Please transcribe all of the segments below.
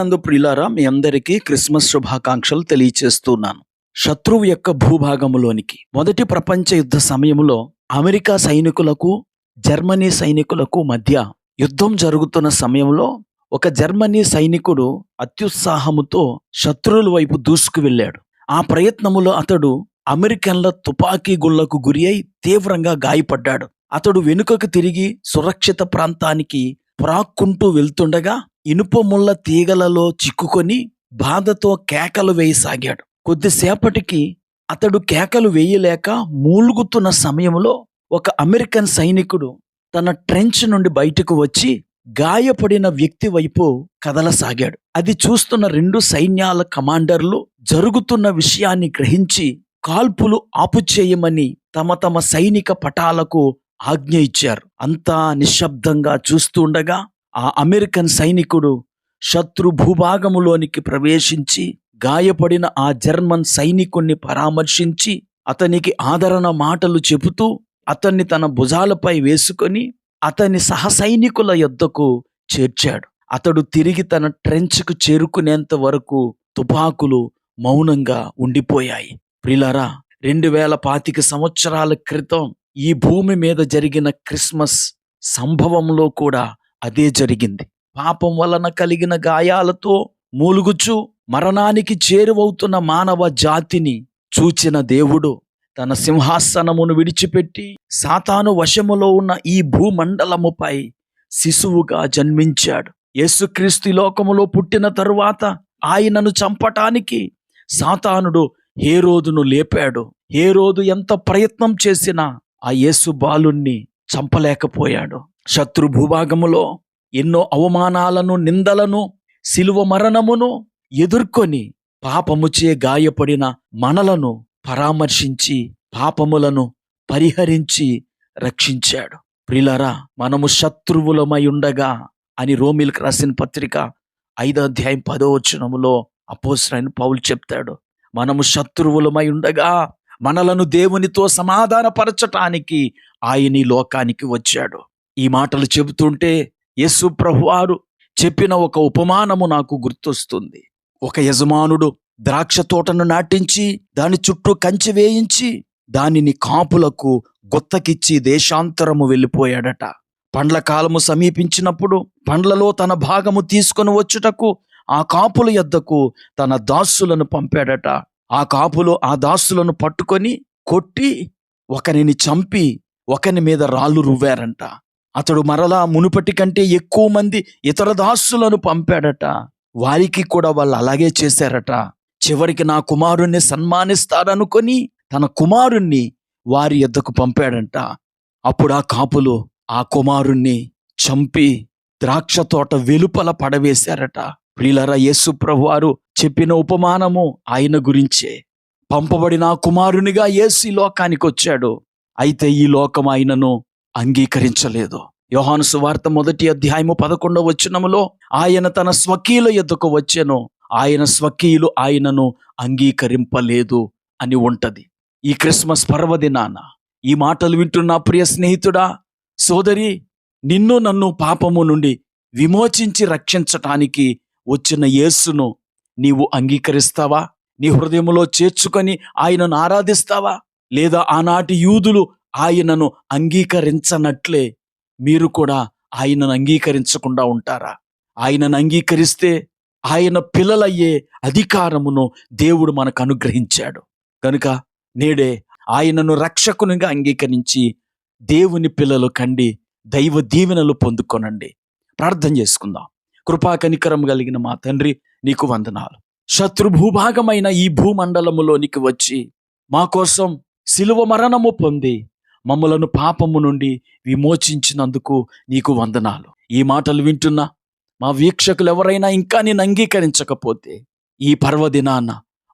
క్రీస్తునందు ప్రియులారా, మీ అందరికీ క్రిస్మస్ శుభాకాంక్షలు తెలియచేస్తున్నాను. శత్రువు యొక్క భూభాగములోనికి మొదటి ప్రపంచ యుద్ధ సమయంలో అమెరికా సైనికులకు జర్మనీ సైనికులకు మధ్య యుద్ధం జరుగుతున్న సమయంలో ఒక జర్మనీ సైనికుడు అత్యుత్సాహముతో శత్రువుల వైపు దూసుకు వెళ్ళాడు. ఆ ప్రయత్నములో అతడు అమెరికన్ల తుపాకీ గుళ్లకు గురి అయి తీవ్రంగా గాయపడ్డాడు. అతడు వెనుకకు తిరిగి సురక్షిత ప్రాంతానికి ప్రాక్కుంటూ వెళ్తుండగా ఇనుప ముళ్ళ తీగలలో చిక్కుకొని బాధతో కేకలు వేయసాగాడు. కొద్దిసేపటికి అతడు కేకలు వేయలేక మూలుగుతున్న సమయంలో ఒక అమెరికన్ సైనికుడు తన ట్రెంచ్ నుండి బయటకు వచ్చి గాయపడిన వ్యక్తి వైపు కదలసాగాడు. అది చూస్తున్న రెండు సైన్యాల కమాండర్లు జరుగుతున్న విషయాన్ని గ్రహించి కాల్పులు ఆపుచేయమని తమ తమ సైనిక పటాలకు ఆజ్ఞ ఇచ్చారు. అంతా నిశ్శబ్దంగా చూస్తుండగా ఆ అమెరికన్ సైనికుడు శత్రు భూభాగములోనికి ప్రవేశించి గాయపడిన ఆ జర్మన్ సైనికుణ్ణి పరామర్శించి అతనికి ఆదరణ మాటలు చెబుతూ అతన్ని తన భుజాలపై వేసుకొని అతని సహసైనికుల యొద్దకు చేర్చాడు. అతడు తిరిగి తన ట్రెంచ్కు చేరుకునేంత వరకు తుపాకులు మౌనంగా ఉండిపోయాయి. ప్రియులారా, 2025 సంవత్సరాల క్రితం ఈ భూమి మీద జరిగిన క్రిస్మస్ సంభవంలో కూడా అదే జరిగింది. పాపం వలన కలిగిన గాయాలతో మూలుగుచు మరణానికి చేరువవుతున్న మానవ జాతిని చూచిన దేవుడు తన సింహాసనమును విడిచిపెట్టి సాతాను వశములో ఉన్న ఈ భూమండలముపై శిశువుగా జన్మించాడు. యేసుక్రీస్తు లోకములో పుట్టిన తరువాత ఆయనను చంపటానికి సాతానుడు హేరోదును లేపాడు. హేరోదు ఎంత ప్రయత్నం చేసినా ఆ యేసు బాలుణ్ణి చంపలేకపోయాడు. శత్రు భూభాగములో ఎన్నో అవమానాలను, నిందలను, శిలువ మరణమును ఎదుర్కొని పాపముచే గాయపడిన మనలను పరామర్శించి పాపములను పరిహరించి రక్షించాడు. ప్రియులారా, మనము శత్రువులమై ఉండగా అని రోమీయులకు రాసిన పత్రిక 5వ అధ్యాయం 10వ వచనములో అపోస్తలుడైన పౌలు చెప్తాడు. మనము శత్రువులమై ఉండగా మనలను దేవునితో సమాధానపరచటానికి ఆయన ఈ లోకానికి వచ్చాడు. ఈ మాటలు చెబుతుంటే యేసు ప్రభువారు చెప్పిన ఒక ఉపమానము నాకు గుర్తొస్తుంది. ఒక యజమానుడు ద్రాక్ష తోటను నాటించి దాని చుట్టూ కంచె వేయించి దానిని కాపులకు గుత్తకిచ్చి దేశాంతరము వెళ్ళిపోయాడట. పండ్ల కాలము సమీపించినప్పుడు పండ్లలో తన భాగము తీసుకొని వచ్చుటకు ఆ కాపుల యొద్దకు తన దాసులను పంపాడట. ఆ కాపులు ఆ దాసులను పట్టుకొని కొట్టి ఒకరిని చంపి ఒకని మీద రాళ్ళు రువ్వారంట. అతడు మరలా మునుపటి కంటే ఎక్కువ మంది ఇతర దాసులను పంపాడట. వారికి కూడా వాళ్ళు అలాగే చేశారట. చివరికి నా కుమారుణ్ణి సన్మానిస్తారనుకొని తన కుమారుణ్ణి వారి యొద్దకు పంపాడంట. అప్పుడు ఆ కాపులు ఆ కుమారుణ్ణి చంపి ద్రాక్ష తోట వెలుపల పడవేశారట. ప్రియులారా, యేసు ప్రభువారు చెప్పిన ఉపమానము ఆయన గురించే. పంపబడిన కుమారునిగా యేసు ఈ లోకానికి వచ్చాడు. అయితే ఈ లోకం ఆయనను అంగీకరించలేదు. యోహాను సువార్త 1వ అధ్యాయము 11వ వచనములో ఆయన తన స్వకీయుల యొద్దకు వచ్చెను, ఆయన స్వకీయులు ఆయనను అంగీకరింపలేదు అని ఉంటది. ఈ క్రిస్మస్ పర్వదినాన ఈ మాటలు వింటున్న ప్రియ స్నేహితుడా, సోదరి, నిన్ను నన్ను పాపము నుండి విమోచించి రక్షించటానికి వచ్చిన యేసును నీవు అంగీకరిస్తావా? నీ హృదయములో చేర్చుకొని ఆయనను ఆరాధిస్తావా? లేదా ఆనాటి యూదులు ఆయనను అంగీకరించనట్లే మీరు కూడా ఆయనను అంగీకరించకుండా ఉంటారా? ఆయనను అంగీకరిస్తే ఆయన పిల్లలయ్యే అధికారమును దేవుడు మనకు అనుగ్రహించాడు. కనుక నేడే ఆయనను రక్షకునిగా అంగీకరించి దేవుని పిల్లలు కండి దైవ దీవెనలు పొందుకొనండి. ప్రార్థన చేసుకుందాం. కృపా కనికరం కలిగిన మా తండ్రి, నీకు వందనాలు. శత్రు భూభాగమైన ఈ భూమండలములోనికి వచ్చి మా కోసం శిలువ మరణము పొంది మమ్మలను పాపము నుండి విమోచించినందుకు నీకు వందనాలు. ఈ మాటలు వింటున్న మా వీక్షకులు ఎవరైనా ఇంకా నిన్ను అంగీకరించకపోతే ఈ పర్వదినాన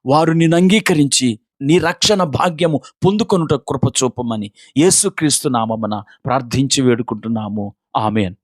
వారు నిన్ను అంగీకరించి నీ రక్షణ భాగ్యము పొందుకొనుట కృప చూపమని యేసుక్రీస్తు నామమున ప్రార్థించి వేడుకుంటున్నాము. ఆమేన్.